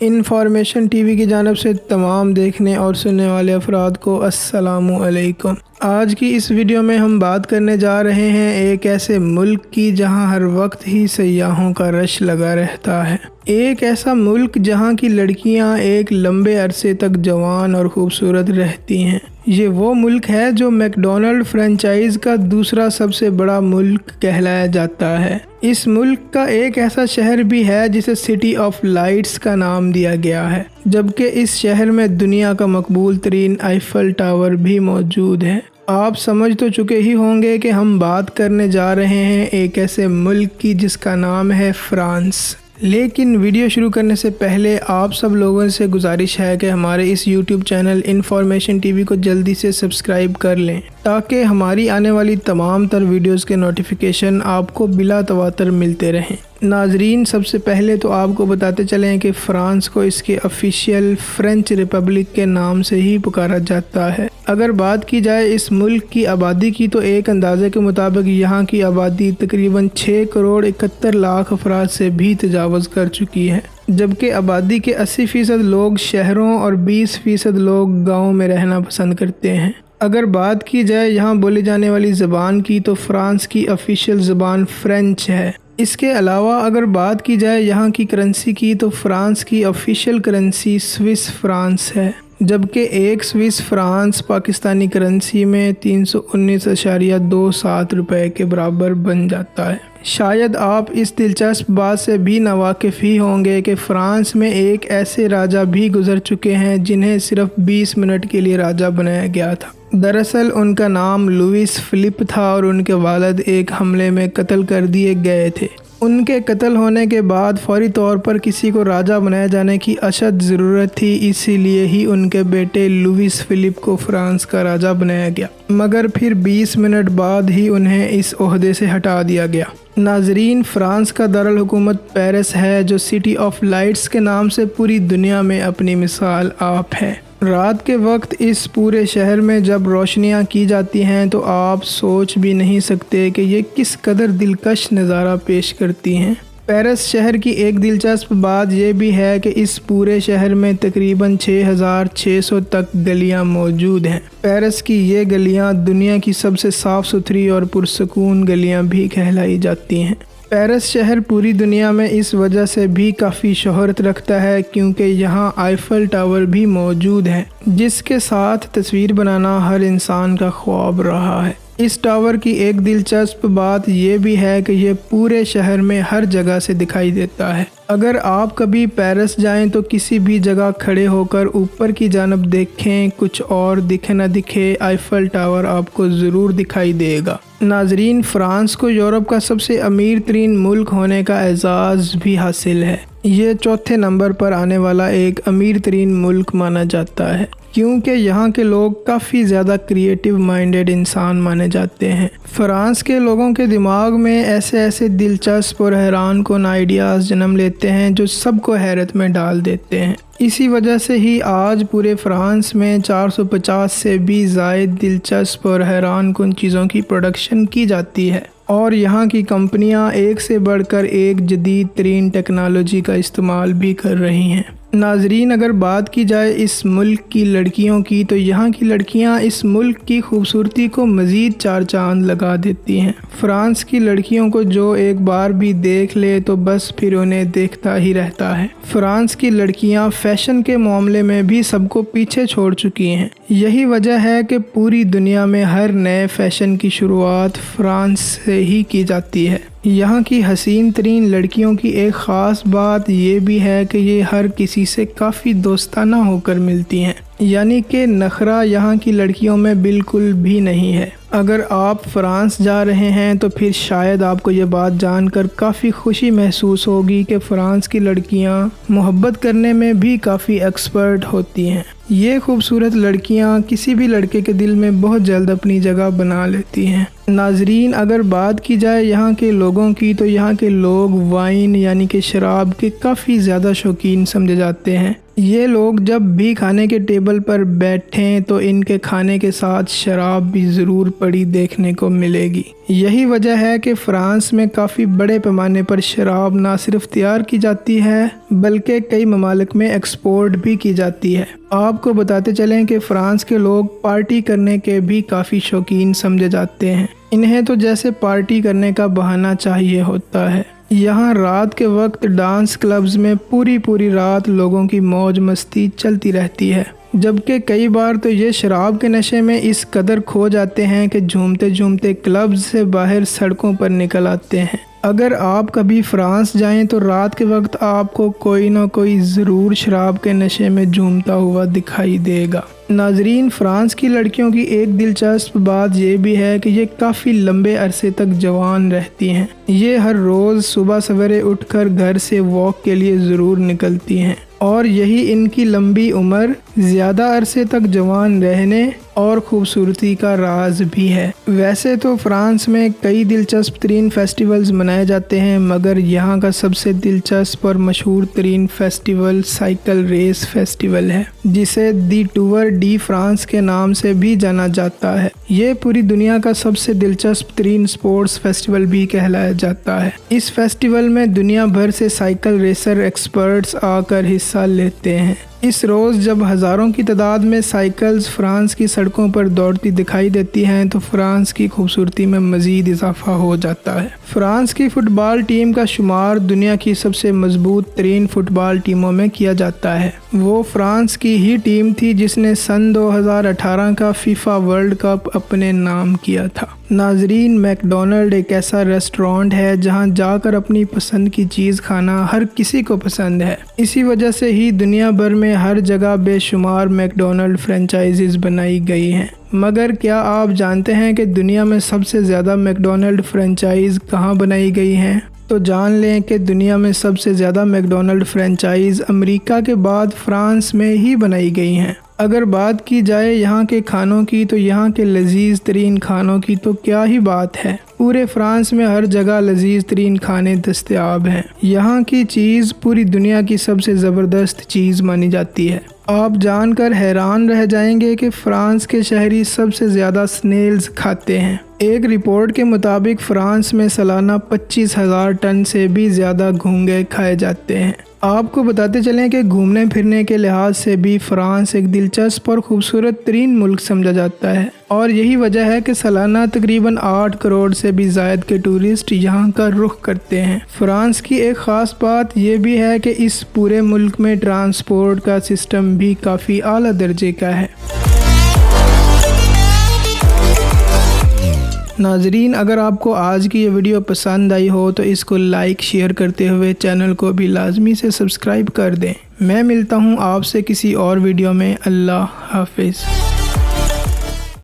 Information T وی کی جانب سے تمام دیکھنے اور سننے والے افراد کو السلام علیکم۔ آج کی اس ویڈیو میں ہم بات کرنے جا رہے ہیں ایک ایسے ملک کی جہاں ہر وقت ہی سیاحوں کا رش لگا رہتا ہے۔ ایک ایسا ملک جہاں کی لڑکیاں ایک لمبے عرصے تک جوان اور خوبصورت رہتی ہیں۔ یہ وہ ملک ہے جو میک ڈونلڈ فرنچائز کا دوسرا سب سے بڑا ملک کہلایا جاتا ہے۔ اس ملک کا ایک ایسا شہر بھی ہے جسے سٹی آف لائٹس کا نام دیا گیا ہے، جبکہ اس شہر میں دنیا کا مقبول ترین آئیفل ٹاور بھی موجود ہے۔ آپ سمجھ تو چکے ہی ہوں گے کہ ہم بات کرنے جا رہے ہیں ایک ایسے ملک کی جس کا نام ہے فرانس۔ لیکن ویڈیو شروع کرنے سے پہلے آپ سب لوگوں سے گزارش ہے کہ ہمارے اس YouTube channel information T V کو جلدی سے سبسکرائب کر لیں تاکہ ہماری آنے والی تمام تر ویڈیوز کے نوٹیفیکیشن آپ کو بلا تواتر ملتے رہیں۔ ناظرین، سب سے پہلے تو آپ کو بتاتے چلیں کہ فرانس کو اس کے آفیشیل فرینچ ریپبلک کے نام سے ہی پکارا جاتا ہے۔ اگر بات کی جائے اس ملک کی آبادی کی تو ایک اندازے کے مطابق یہاں کی آبادی تقریباً 6,71,00,000 افراد سے بھی تجاوز کر چکی ہے، جبکہ آبادی کے 80% لوگ شہروں اور 20% لوگ گاؤں میں رہنا پسند کرتے ہیں۔ اگر بات کی جائے یہاں بولی جانے والی زبان کی تو فرانس کی آفیشیل زبان فرینچ ہے۔ اس کے علاوہ اگر بات کی جائے یہاں کی کرنسی کی تو فرانس کی آفیشیل کرنسی سوئس فرانس ہے، جبکہ ایک سوئس فرانس پاکستانی کرنسی میں 319.27 روپے کے برابر بن جاتا ہے۔ شاید آپ اس دلچسپ بات سے بھی ناواقف ہی ہوں گے کہ فرانس میں ایک ایسے راجہ بھی گزر چکے ہیں جنہیں صرف 20 منٹ کے لیے راجہ بنایا گیا تھا۔ دراصل ان کا نام لوئس فلپ تھا اور ان کے والد ایک حملے میں قتل کر دیے گئے تھے۔ ان کے قتل ہونے کے بعد فوری طور پر کسی کو راجہ بنائے جانے کی اشد ضرورت تھی، اسی لیے ہی ان کے بیٹے لوئس فلپ کو فرانس کا راجہ بنایا گیا، مگر پھر 20 منٹ بعد ہی انہیں اس عہدے سے ہٹا دیا گیا۔ ناظرین، فرانس کا دارالحکومت پیرس ہے جو سٹی آف لائٹس کے نام سے پوری دنیا میں اپنی مثال آپ ہے۔ رات کے وقت اس پورے شہر میں جب روشنیاں کی جاتی ہیں تو آپ سوچ بھی نہیں سکتے کہ یہ کس قدر دلکش نظارہ پیش کرتی ہیں۔ پیرس شہر کی ایک دلچسپ بات یہ بھی ہے کہ اس پورے شہر میں تقریباً 6,600 تک گلیاں موجود ہیں۔ پیرس کی یہ گلیاں دنیا کی سب سے صاف ستھری اور پرسکون گلیاں بھی کہلائی جاتی ہیں۔ پیرس شہر پوری دنیا میں اس وجہ سے بھی کافی شہرت رکھتا ہے کیونکہ یہاں آئیفل ٹاور بھی موجود ہے، جس کے ساتھ تصویر بنانا ہر انسان کا خواب رہا ہے۔ اس ٹاور کی ایک دلچسپ بات یہ بھی ہے کہ یہ پورے شہر میں ہر جگہ سے دکھائی دیتا ہے۔ اگر آپ کبھی پیرس جائیں تو کسی بھی جگہ کھڑے ہو کر اوپر کی جانب دیکھیں، کچھ اور دکھے نہ دکھے آئیفل ٹاور آپ کو ضرور دکھائی دے گا۔ ناظرین، فرانس کو یورپ کا سب سے امیر ترین ملک ہونے کا اعزاز بھی حاصل ہے۔ یہ چوتھے نمبر پر آنے والا ایک امیر ترین ملک مانا جاتا ہے کیونکہ یہاں کے لوگ کافی زیادہ کریٹیو مائنڈڈ انسان مانے جاتے ہیں۔ فرانس کے لوگوں کے دماغ میں ایسے دلچسپ اور حیران کن آئیڈیاز جنم لیتے ہیں جو سب کو حیرت میں ڈال دیتے ہیں۔ اسی وجہ سے ہی آج پورے فرانس میں 450 سے بھی زائد دلچسپ اور حیران کن چیزوں کی پروڈکشن کی جاتی ہے، اور یہاں کی کمپنیاں ایک سے بڑھ کر ایک جدید ترین ٹیکنالوجی کا استعمال بھی کر رہی ہیں۔ ناظرین، اگر بات کی جائے اس ملک کی لڑکیوں کی تو یہاں کی لڑکیاں اس ملک کی خوبصورتی کو مزید 4 چاند لگا دیتی ہیں۔ فرانس کی لڑکیوں کو جو ایک بار بھی دیکھ لے تو بس پھر انہیں دیکھتا ہی رہتا ہے۔ فرانس کی لڑکیاں فیشن کے معاملے میں بھی سب کو پیچھے چھوڑ چکی ہیں۔ یہی وجہ ہے کہ پوری دنیا میں ہر نئے فیشن کی شروعات فرانس سے ہی کی جاتی ہے۔ یہاں کی حسین ترین لڑکیوں کی ایک خاص بات یہ بھی ہے کہ یہ ہر کسی سے کافی دوستانہ ہو کر ملتی ہیں، یعنی کہ نخرہ یہاں کی لڑکیوں میں بالکل بھی نہیں ہے۔ اگر آپ فرانس جا رہے ہیں تو پھر شاید آپ کو یہ بات جان کر کافی خوشی محسوس ہوگی کہ فرانس کی لڑکیاں محبت کرنے میں بھی کافی ایکسپرٹ ہوتی ہیں۔ یہ خوبصورت لڑکیاں کسی بھی لڑکے کے دل میں بہت جلد اپنی جگہ بنا لیتی ہیں۔ ناظرین، اگر بات کی جائے یہاں کے لوگوں کی تو یہاں کے لوگ وائن یعنی کہ شراب کے کافی زیادہ شوقین سمجھے جاتے ہیں۔ یہ لوگ جب بھی کھانے کے ٹیبل پر بیٹھیں تو ان کے کھانے کے ساتھ شراب بھی ضرور پڑی دیکھنے کو ملے گی۔ یہی وجہ ہے کہ فرانس میں کافی بڑے پیمانے پر شراب نہ صرف تیار کی جاتی ہے بلکہ کئی ممالک میں ایکسپورٹ بھی کی جاتی ہے۔ آپ کو بتاتے چلیں کہ فرانس کے لوگ پارٹی کرنے کے بھی کافی شوقین سمجھے جاتے ہیں۔ انہیں تو جیسے پارٹی کرنے کا بہانہ چاہیے ہوتا ہے۔ یہاں رات کے وقت ڈانس کلبز میں پوری رات لوگوں کی موج مستی چلتی رہتی ہے، جبکہ کئی بار تو یہ شراب کے نشے میں اس قدر کھو جاتے ہیں کہ جھومتے جھومتے کلبز سے باہر سڑکوں پر نکل آتے ہیں۔ اگر آپ کبھی فرانس جائیں تو رات کے وقت آپ کو کوئی نہ کوئی ضرور شراب کے نشے میں جھومتا ہوا دکھائی دے گا۔ ناظرین، فرانس کی لڑکیوں کی ایک دلچسپ بات یہ بھی ہے کہ یہ کافی لمبے عرصے تک جوان رہتی ہیں۔ یہ ہر روز صبح سویرے اٹھ کر گھر سے واک کے لیے ضرور نکلتی ہیں، اور یہی ان کی لمبی عمر، زیادہ عرصے تک جوان رہنے اور خوبصورتی کا راز بھی ہے۔ ویسے تو فرانس میں کئی دلچسپ ترین فیسٹیولز منائے جاتے ہیں، مگر یہاں کا سب سے دلچسپ اور مشہور ترین فیسٹیول سائیکل ریس فیسٹیول ہے، جسے دی ٹور ڈی فرانس کے نام سے بھی جانا جاتا ہے۔ یہ پوری دنیا کا سب سے دلچسپ ترین سپورٹس فیسٹیول بھی کہلایا جاتا ہے۔ اس فیسٹیول میں دنیا بھر سے سائیکل ریسر ایکسپرٹس آ کر حصہ لیتے ہیں۔ اس روز جب ہزاروں کی تعداد میں سائیکلز فرانس کی سڑکوں پر دوڑتی دکھائی دیتی ہیں تو فرانس کی خوبصورتی میں مزید اضافہ ہو جاتا ہے۔ فرانس کی فٹ بال ٹیم کا شمار دنیا کی سب سے مضبوط ترین فٹ بال ٹیموں میں کیا جاتا ہے۔ وہ فرانس کی ہی ٹیم تھی جس نے سن 2018 کا فیفا ورلڈ کپ اپنے نام کیا تھا۔ ناظرین، میکڈونلڈ ایک ایسا ریسٹورانٹ ہے جہاں جا کر اپنی پسند کی چیز کھانا ہر کسی کو پسند ہے۔ اسی وجہ سے ہی دنیا بھر میں ہر جگہ بے شمار میکڈونلڈ فرینچائزز بنائی گئی ہیں۔ مگر کیا آپ جانتے ہیں کہ دنیا میں سب سے زیادہ میکڈونلڈ فرینچائز کہاں بنائی گئی ہیں؟ تو جان لیں کہ دنیا میں سب سے زیادہ میکڈونلڈ فرینچائز امریکہ کے بعد فرانس میں ہی بنائی گئی ہیں۔ اگر بات کی جائے یہاں کے کھانوں کی تو یہاں کے لذیذ ترین کھانوں کی تو کیا ہی بات ہے۔ پورے فرانس میں ہر جگہ لذیذ ترین کھانے دستیاب ہیں۔ یہاں کی چیز پوری دنیا کی سب سے زبردست چیز مانی جاتی ہے۔ آپ جان کر حیران رہ جائیں گے کہ فرانس کے شہری سب سے زیادہ سنیلز کھاتے ہیں۔ ایک رپورٹ کے مطابق فرانس میں سالانہ 25,000 ٹن سے بھی زیادہ گھونگھے کھائے جاتے ہیں۔ آپ کو بتاتے چلیں کہ گھومنے پھرنے کے لحاظ سے بھی فرانس ایک دلچسپ اور خوبصورت ترین ملک سمجھا جاتا ہے، اور یہی وجہ ہے کہ سالانہ تقریباً 8 کروڑ سے بھی زائد کے ٹورسٹ یہاں کا رخ کرتے ہیں۔ فرانس کی ایک خاص بات یہ بھی ہے کہ اس پورے ملک میں ٹرانسپورٹ کا سسٹم بھی کافی اعلیٰ درجے کا ہے۔ ناظرین، اگر آپ کو آج کی یہ ویڈیو پسند آئی ہو تو اس کو لائک شیئر کرتے ہوئے چینل کو بھی لازمی سے سبسکرائب کر دیں۔ میں ملتا ہوں آپ سے کسی اور ویڈیو میں۔ اللہ حافظ۔